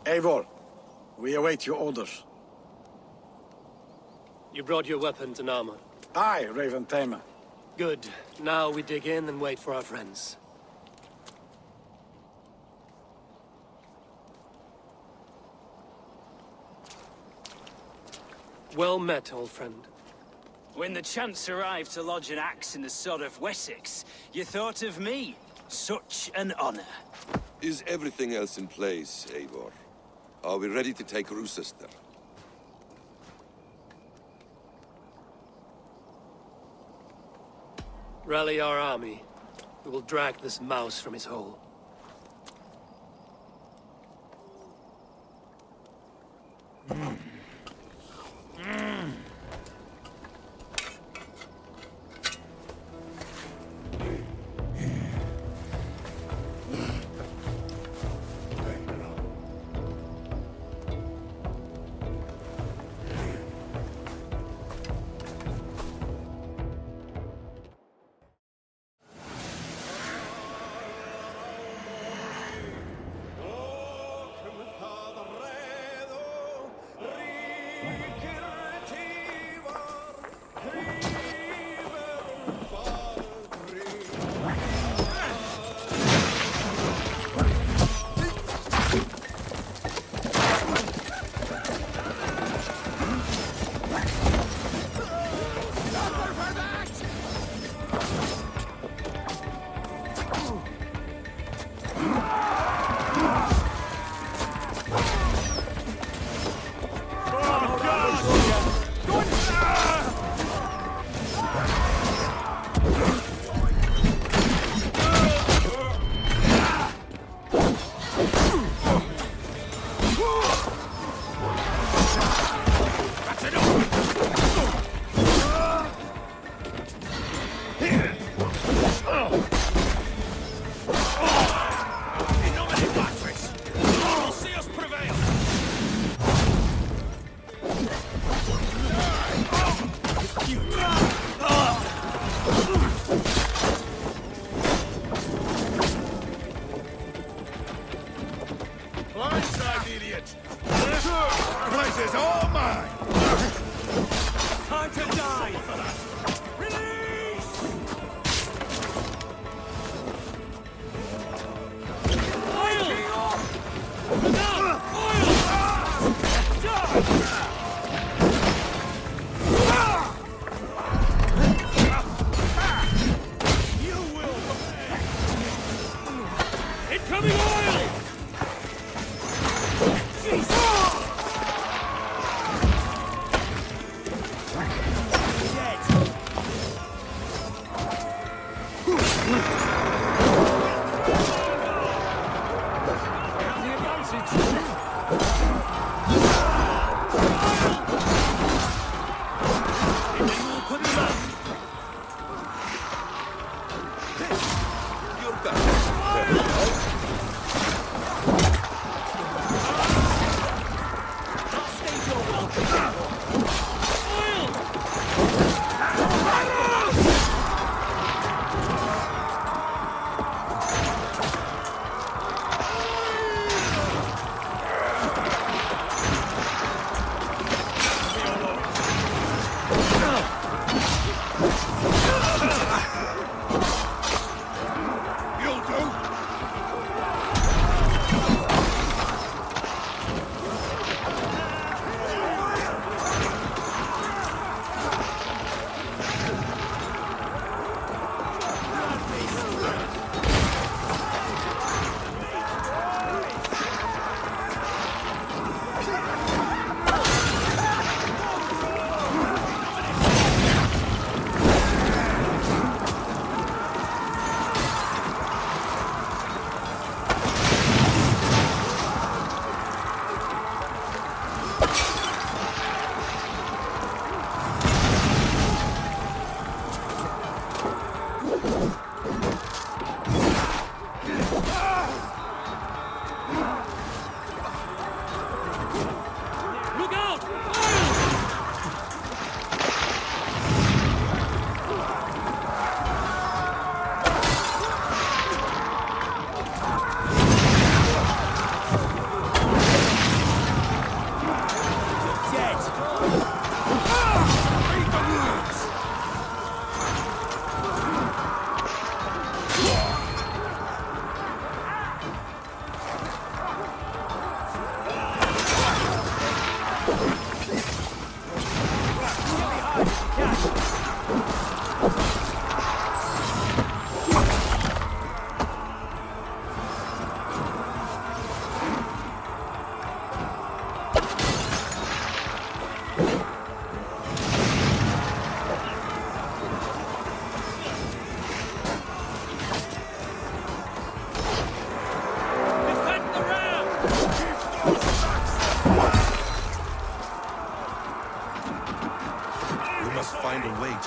Eivor, we await your orders. You brought your weapons and armor? Aye, Raven Tamer. Good. Now we dig in and wait for our friends. Well met, old friend. When the chance arrived to lodge an axe in the sod of Wessex, you thought of me. Such an honor. Is everything else in place, Eivor? Are we ready to take Rouecistre? Rally our army. We will drag this mouse from his hole.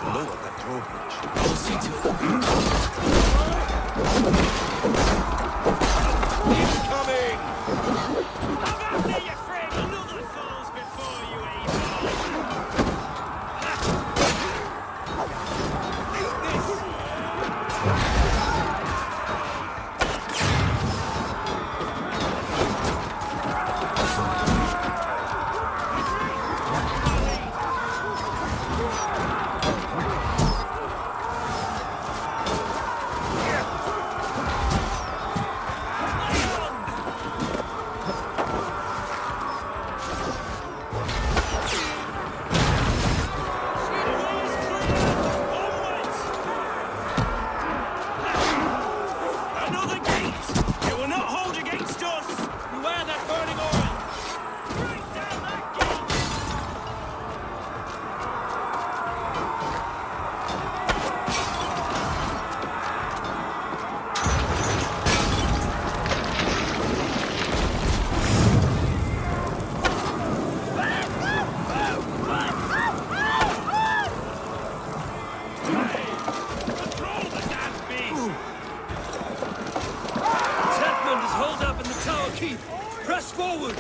to lower that drawbridge. I'll see to it. He's coming! Have after you, Fred! Another falls before you, Eivor! Tedmund is holed up in the tower keep. Press forward!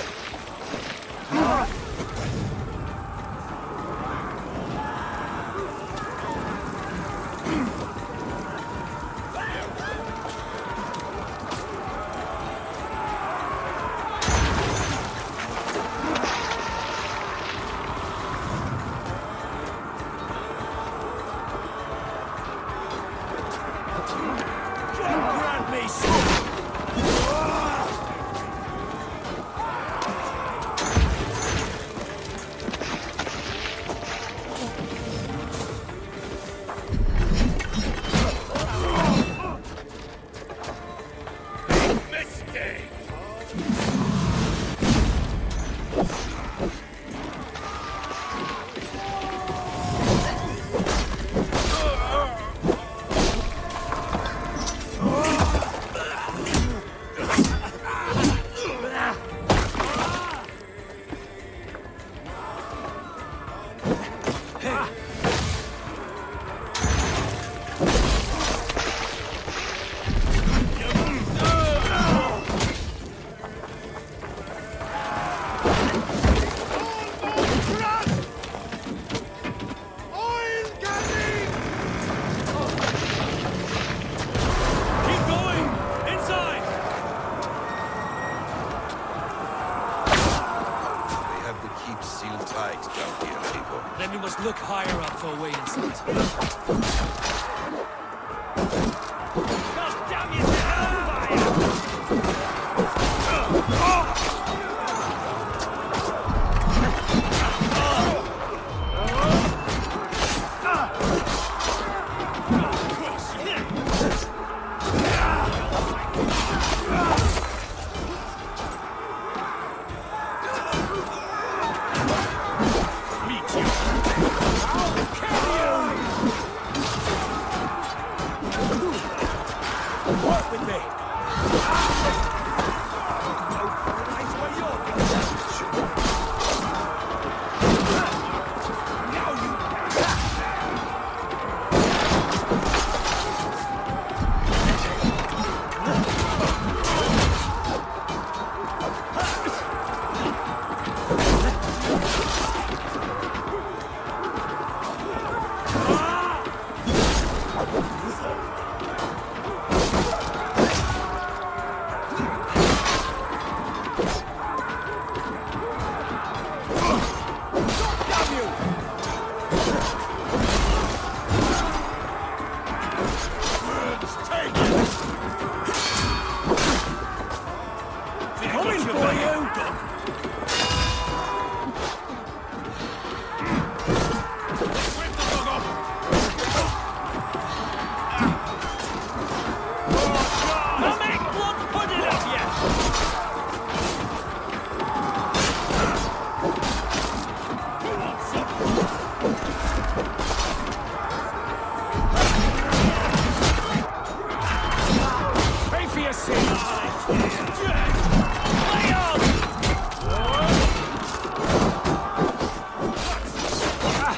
Grant me Then we must look higher up for a way inside. God damn you, hellfire! Work with me!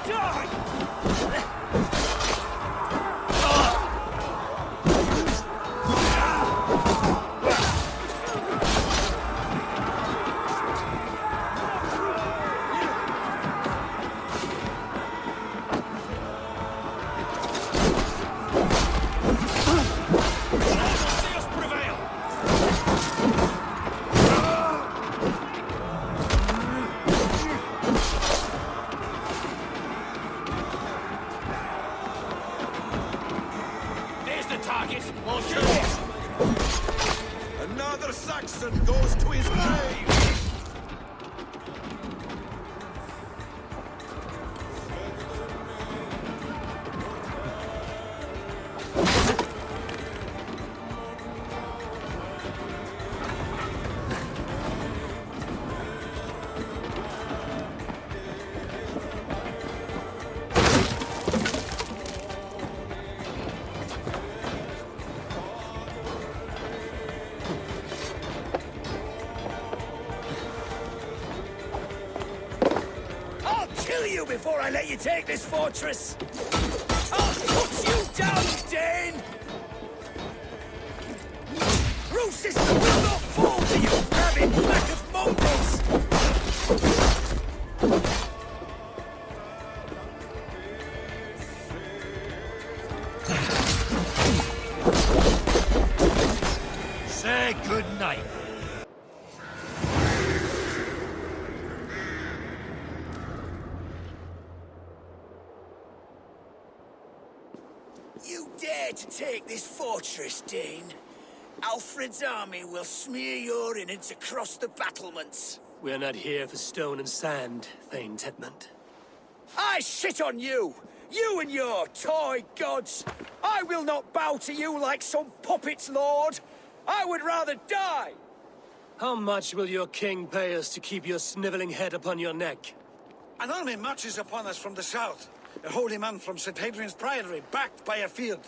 Die! Another Saxon goes to his grave! Before I let you take this fortress! I'll put you down, Dane! Rouecistre will not fall to you, rabid pack of mongrels! Say good night. You dare to take this fortress, Dane? Alfred's army will smear your innards across the battlements. We're not here for stone and sand, Thane Tedmund. I shit on you! You and your toy gods! I will not bow to you like some puppet's lord! I would rather die! How much will your king pay us to keep your sniveling head upon your neck? An army marches upon us from the south. A holy man from St. Hadrian's Priory, backed by a field.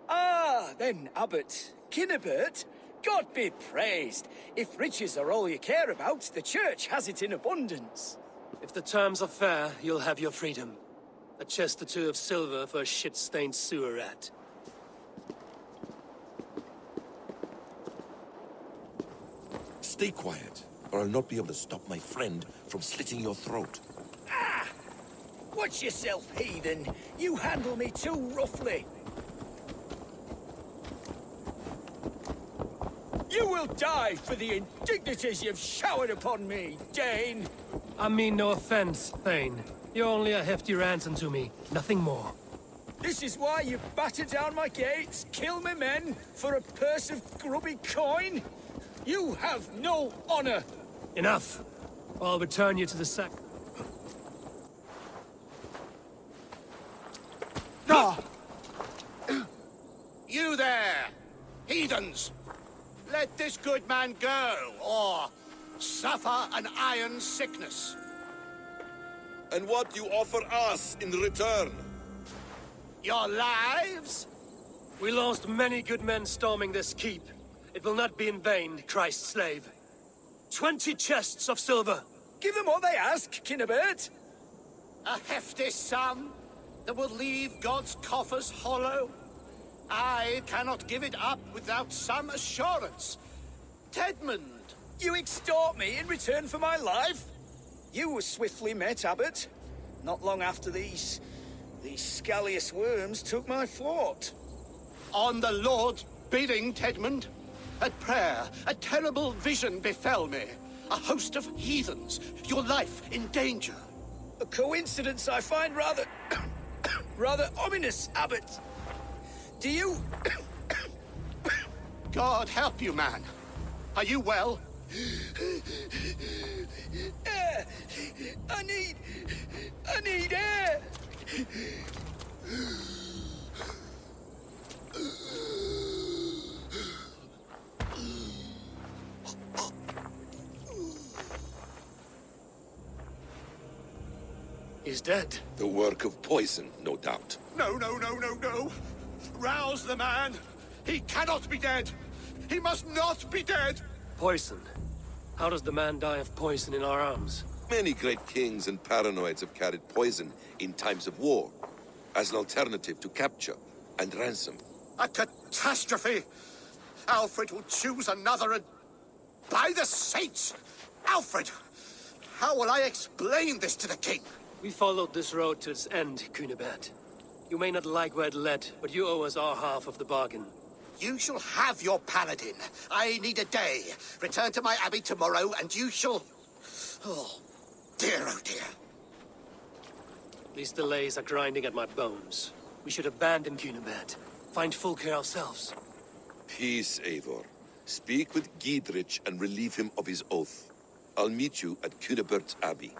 Ah, then, Abbot. Cynebert? God be praised. If riches are all you care about, the church has it in abundance. If the terms are fair, you'll have your freedom. A chest or two of silver for a shit-stained sewer rat. Stay quiet, or I'll not be able to stop my friend from slitting your throat. Ah! Watch yourself, heathen. You handle me too roughly. You will die for the indignities you've showered upon me, Dane. I mean no offense, Thane. You're only a hefty ransom to me, nothing more. This is why you batter down my gates, kill my men, for a purse of grubby coin? You have no honor! Enough! I'll return you to the sack. You there, heathens! Let this good man go, or suffer an iron sickness. And what you offer us in return? Your lives? We lost many good men storming this keep. It will not be in vain, Christ's slave. 20 chests of silver. Give them what they ask, Cynebert. A hefty sum that will leave God's coffers hollow? I cannot give it up without some assurance. Tedmund! You extort me in return for my life? You were swiftly met, Abbot. Not long after these scallious worms took my fort. On the Lord's bidding, Tedmund. At prayer, a terrible vision befell me. A host of heathens, your life in danger. A coincidence I find rather... rather ominous, Abbot. Do you... God help you, man. Are you well? Air! I need air! He's dead. The work of poison, no doubt. No, no, no, no, no. Rouse the man. He cannot be dead. He must not be dead. Poison. How does the man die of poison in our arms? Many great kings and paranoids have carried poison in times of war, as an alternative to capture and ransom. A catastrophe. Alfred will choose another and... By the saints! Alfred! How will I explain this to the king? We followed this road to its end, Cynebert. You may not like where it led, but you owe us our half of the bargain. You shall have your paladin. I need a day. Return to my abbey tomorrow, and you shall... Oh, dear, oh dear. These delays are grinding at my bones. We should abandon Cynebert. find Fulke ourselves. Peace, Eivor. Speak with Giedrich and relieve him of his oath. I'll meet you at Cynebert's Abbey.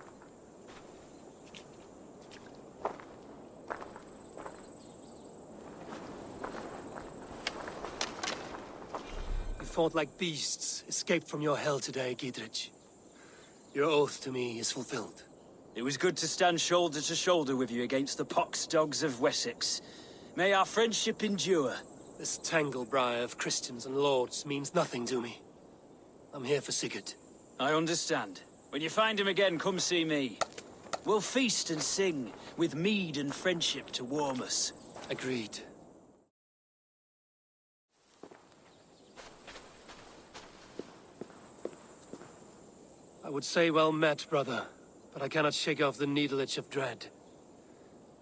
You fought like beasts, escaped from your hell today, Giedrich. Your oath to me is fulfilled. It was good to stand shoulder to shoulder with you against the pox dogs of Wessex. May our friendship endure. This tangle-briar of Christians and lords means nothing to me. I'm here for Sigurd. I understand. When you find him again, come see me. We'll feast and sing, with mead and friendship to warm us. Agreed. I would say well met, brother, but I cannot shake off the needle itch of dread.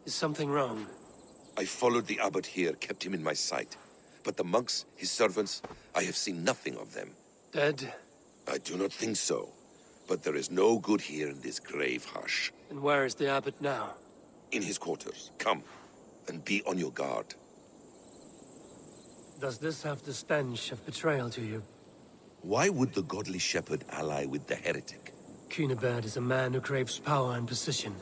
Is something wrong? I followed the abbot here, kept him in my sight. But the monks, his servants, I have seen nothing of them. Dead? I do not think so. But there is no good here in this grave hush. And where is the abbot now? In his quarters. Come, and be on your guard. Does this have the stench of betrayal to you? Why would the godly shepherd ally with the heretic? Cynebert is a man who craves power and position.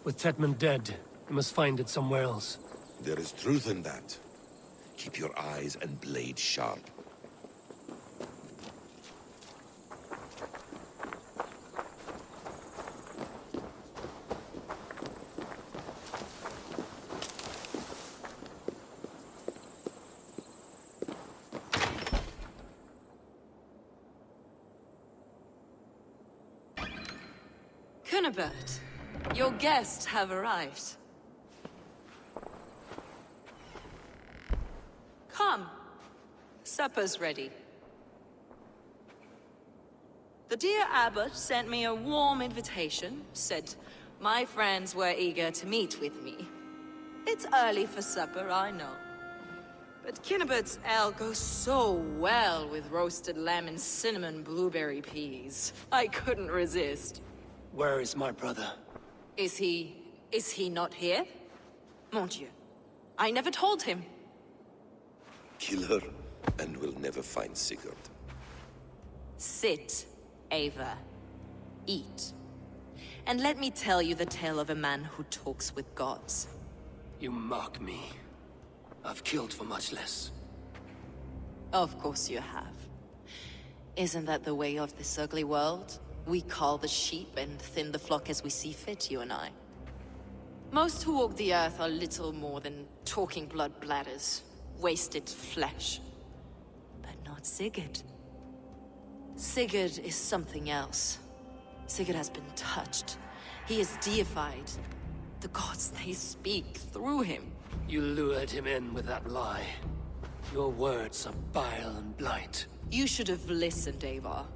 With Tedmund dead, he must find it somewhere else. There is truth in that. Keep your eyes and blade sharp. Cynebert, your guests have arrived. Come. Supper's ready. The dear abbot sent me a warm invitation, said my friends were eager to meet with me. It's early for supper, I know. But Cynebert's ale goes so well with roasted lamb and cinnamon blueberry peas. I couldn't resist. Where is my brother? Is he not here? Mon Dieu. I never told him. Kill her, and we'll never find Sigurd. Sit, Eivor. Eat. And let me tell you the tale of a man who talks with gods. You mock me. I've killed for much less. Of course you have. Isn't that the way of this ugly world? We cull the sheep and thin the flock as we see fit, you and I. Most who walk the earth are little more than talking blood bladders. Wasted flesh. But not Sigurd. Sigurd is something else. Sigurd has been touched. He is deified. The gods, they speak through him. You lured him in with that lie. Your words are bile and blight. You should have listened, Eivor.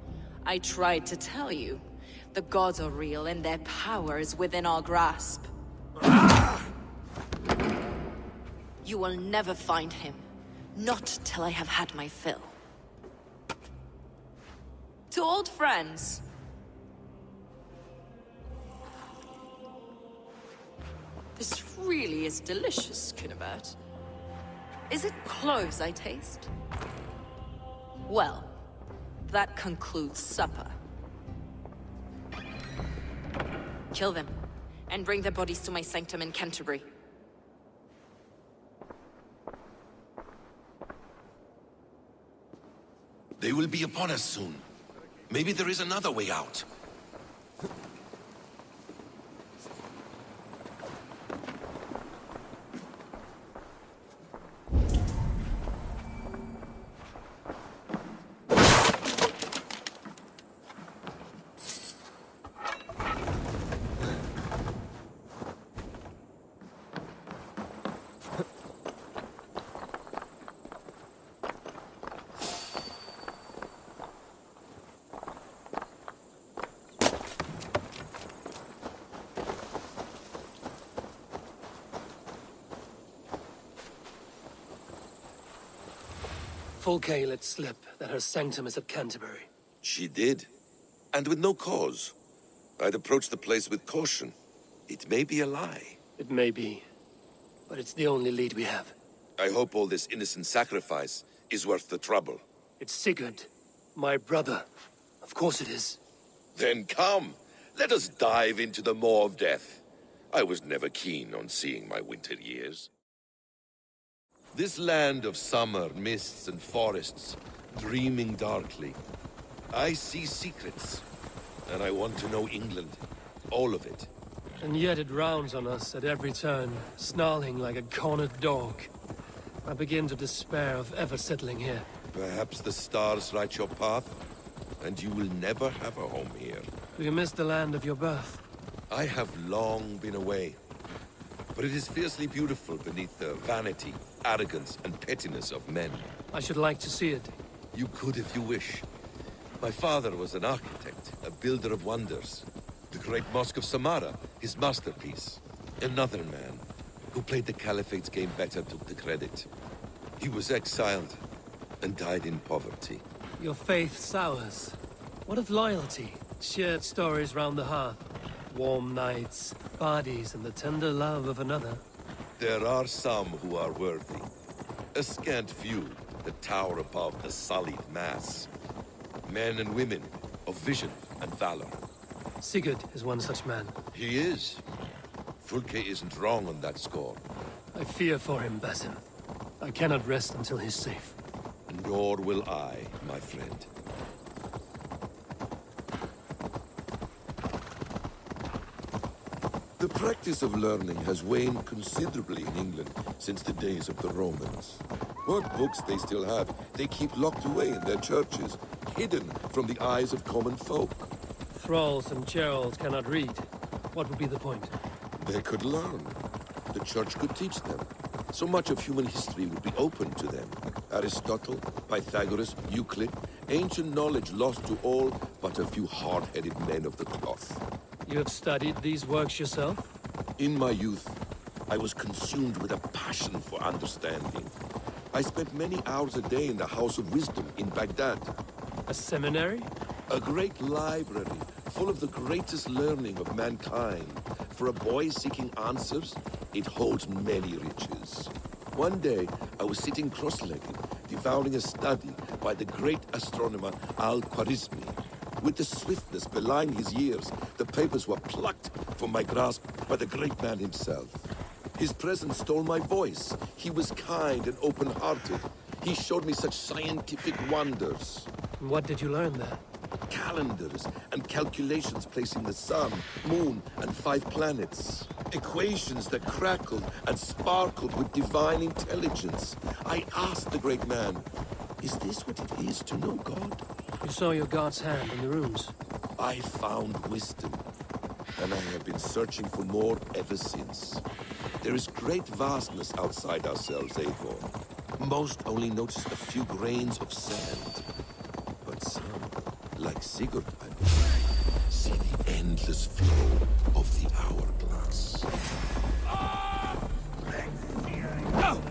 I tried to tell you. The gods are real and their power is within our grasp. You will never find him. Not till I have had my fill. To old friends. This really is delicious, Cynebert. Is it cloves I taste? Well, that concludes supper. Kill them, and bring their bodies to my sanctum in Canterbury. They will be upon us soon. Maybe there is another way out. Fulke let slip that her sanctum is at Canterbury. She did. And with no cause. I'd approach the place with caution. It may be a lie. It may be, but it's the only lead we have. I hope all this innocent sacrifice is worth the trouble. It's Sigurd, my brother. Of course it is. Then come, let us dive into the maw of death. I was never keen on seeing my winter years. This land of summer, mists and forests, dreaming darkly. I see secrets, and I want to know England. All of it. And yet it rounds on us at every turn, snarling like a cornered dog. I begin to despair of ever settling here. Perhaps the stars write your path, and you will never have a home here. Do you miss the land of your birth? I have long been away, but it is fiercely beautiful beneath the vanity, arrogance, and pettiness of men. I should like to see it. You could if you wish. My father was an architect, a builder of wonders. The great Mosque of Samarra, his masterpiece. Another man, who played the Caliphate's game better, took the credit. He was exiled, and died in poverty. Your faith sours. What of loyalty? Shared stories round the hearth. Warm nights, parties, and the tender love of another. There are some who are worthy. A scant few that tower above the sullied mass. Men and women of vision and valor. Sigurd is one such man. He is. Fulke isn't wrong on that score. I fear for him, Basim. I cannot rest until he's safe. Nor will I, my friend. The practice of learning has waned considerably in England since the days of the Romans. What books they still have, they keep locked away in their churches, hidden from the eyes of common folk. Thralls and churls cannot read. What would be the point? They could learn. The church could teach them. So much of human history would be open to them. Aristotle, Pythagoras, Euclid, ancient knowledge lost to all but a few hard-headed men of the cloth. You have studied these works yourself? In my youth, I was consumed with a passion for understanding. I spent many hours a day in the House of Wisdom in Baghdad. A seminary? A great library full of the greatest learning of mankind. For a boy seeking answers, it holds many riches. One day, I was sitting cross-legged, devouring a study by the great astronomer Al-Khwarizmi. With the swiftness belying his years, the papers were plucked from my grasp by the great man himself. His presence stole my voice. He was kind and open-hearted. He showed me such scientific wonders. What did you learn there? Calendars and calculations placing the sun, moon, and 5 planets. Equations that crackled and sparkled with divine intelligence. I asked the great man, is this what it is to know God? You saw your god's hand in the runes. I found wisdom, and I have been searching for more ever since. There is great vastness outside ourselves, Eivor. Most only notice a few grains of sand. But some, like Sigurd, I believe, see the endless flow of the hourglass. Go!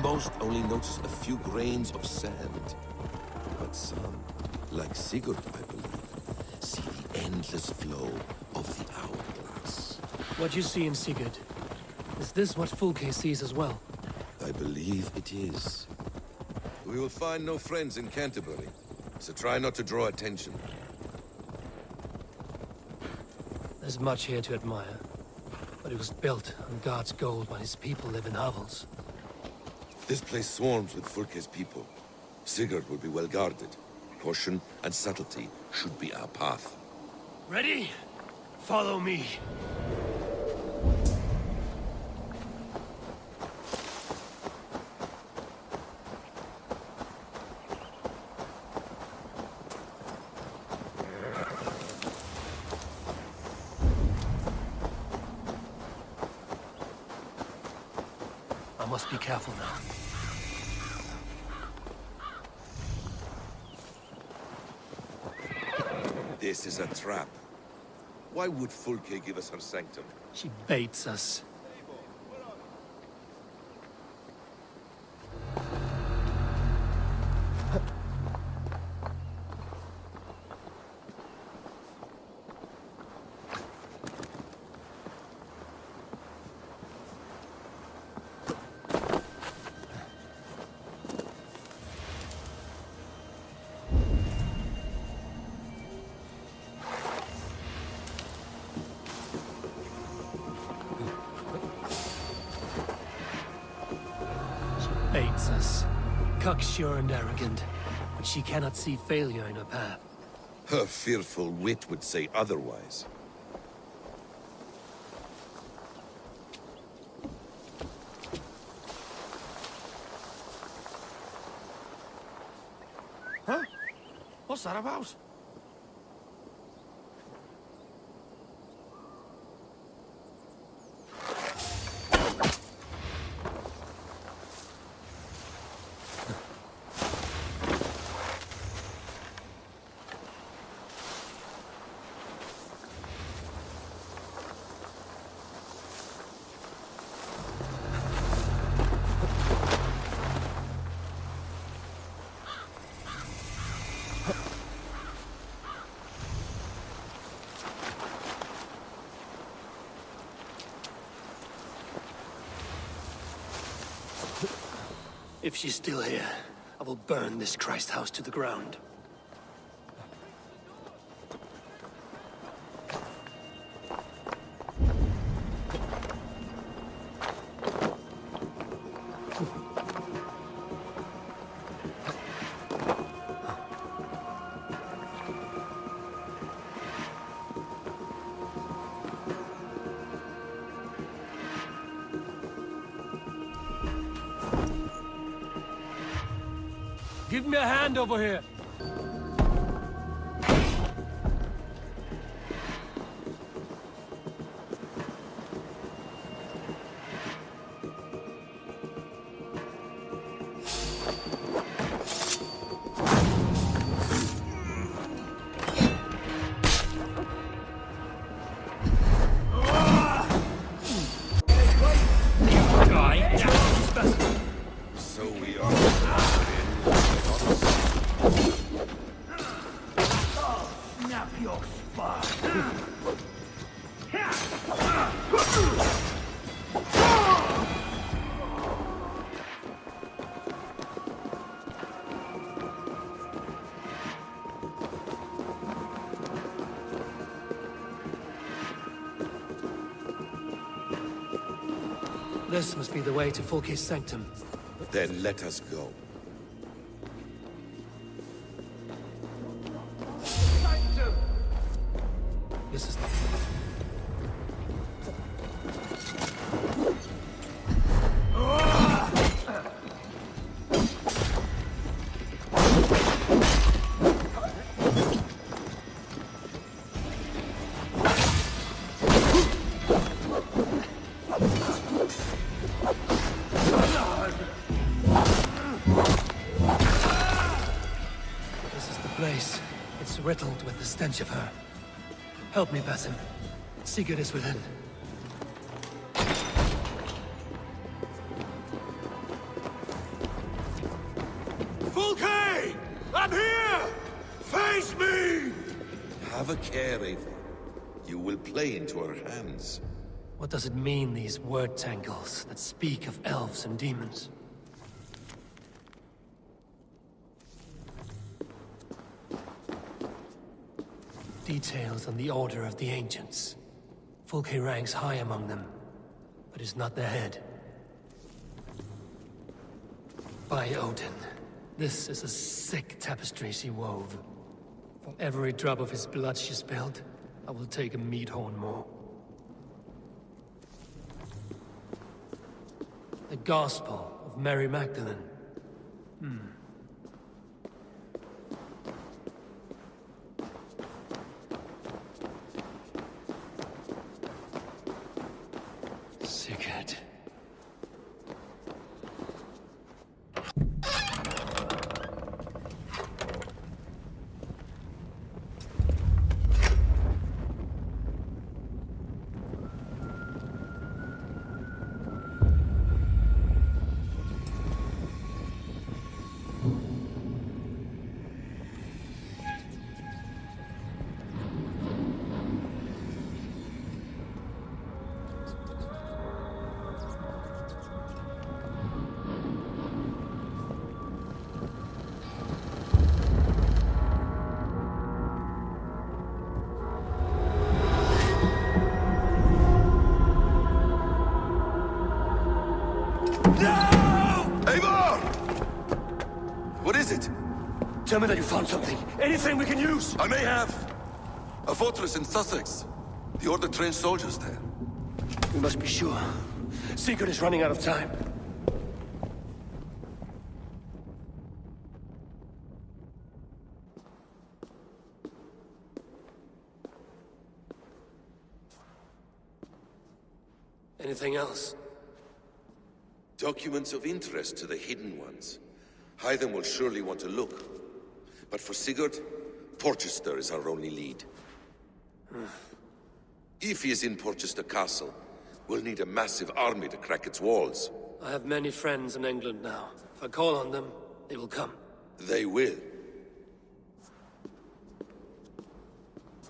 Most only notice a few grains of sand. But some, like Sigurd, I believe, see the endless flow of the hourglass. What you see in Sigurd, is this what Fulke sees as well? I believe it is. We will find no friends in Canterbury, so try not to draw attention. There's much here to admire, but it was built on God's gold while his people live in hovels. This place swarms with Fulke's people. Sigurd will be well guarded. Caution and subtlety should be our path. Ready? Follow me. I must be careful now. This is a trap. Why would Fulke give us her sanctum? She baits us. baits us. Cocksure and arrogant, but she cannot see failure in her path. Her fearful wit would say otherwise. Huh? What's that about? If she's still here, I will burn this Christ house to the ground. Give me a hand over here. So we are. Snap your spine! This must be the way to Fulke's sanctum. Then let us go. This is place. It's riddled with the stench of her. Help me, Basim. Sigurd is within. Fulke! I'm here! Face me! Have a care, Eivor. You will play into our hands. What does it mean, these word tangles that speak of elves and demons? Details on the Order of the Ancients. Fulke ranks high among them, but is not their head. By Odin, this is a sick tapestry she wove. For every drop of his blood she spilled, I will take a meat horn more. The Gospel of Mary Magdalene. Sigurd. What is it? Tell me that you found something. Anything we can use! I may have. A fortress in Sussex. The Order trained soldiers there. We must be sure. Sigurd is running out of time. Anything else? Documents of interest to the Hidden Ones. Hythen will surely want to look. But for Sigurd, Porchester is our only lead. If he is in Porchester Castle, we'll need a massive army to crack its walls. I have many friends in England now. If I call on them, they will come. They will.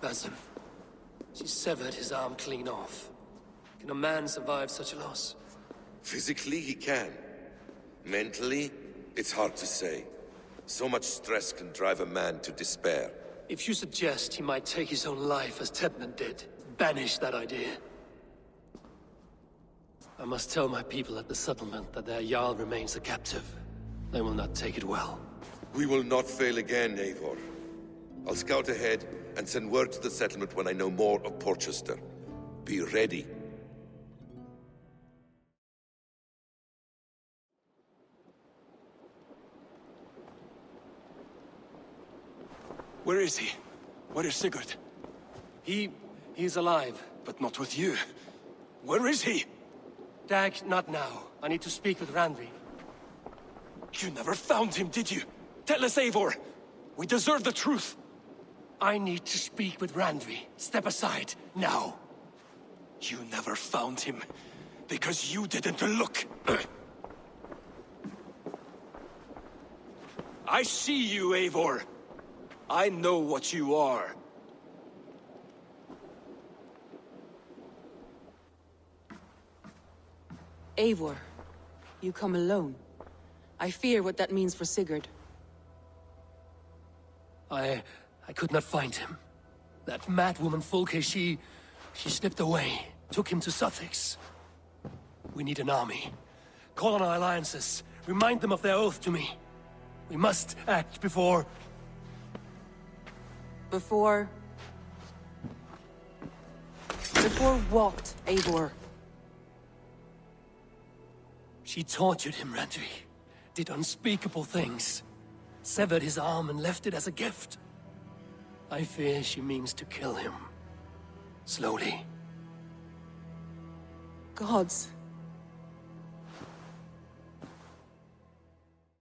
Basim. She severed his arm clean off. Can a man survive such a loss? Physically, he can. Mentally, it's hard to say. So much stress can drive a man to despair. If you suggest he might take his own life as Tedmund did, banish that idea. I must tell my people at the settlement that their Jarl remains a captive. They will not take it well. We will not fail again, Eivor. I'll scout ahead and send word to the settlement when I know more of Porchester. Be ready. Where is he? Where is Sigurd? He's alive. But not with you. Where is he? Dag, not now. I need to speak with Randvi. You never found him, did you? Tell us, Eivor. We deserve the truth. I need to speak with Randvi. Step aside, now. You never found him, because you didn't look. I see you, Eivor. I know what you are. Eivor, you come alone. I fear what that means for Sigurd. I could not find him. That mad woman Fulke, she slipped away, took him to Sussex. We need an army. Call on our alliances. Remind them of their oath to me. We must act before... Before what, Eivor? She tortured him, Randvi. Did unspeakable things. Severed his arm and left it as a gift. I fear she means to kill him. Slowly. Gods,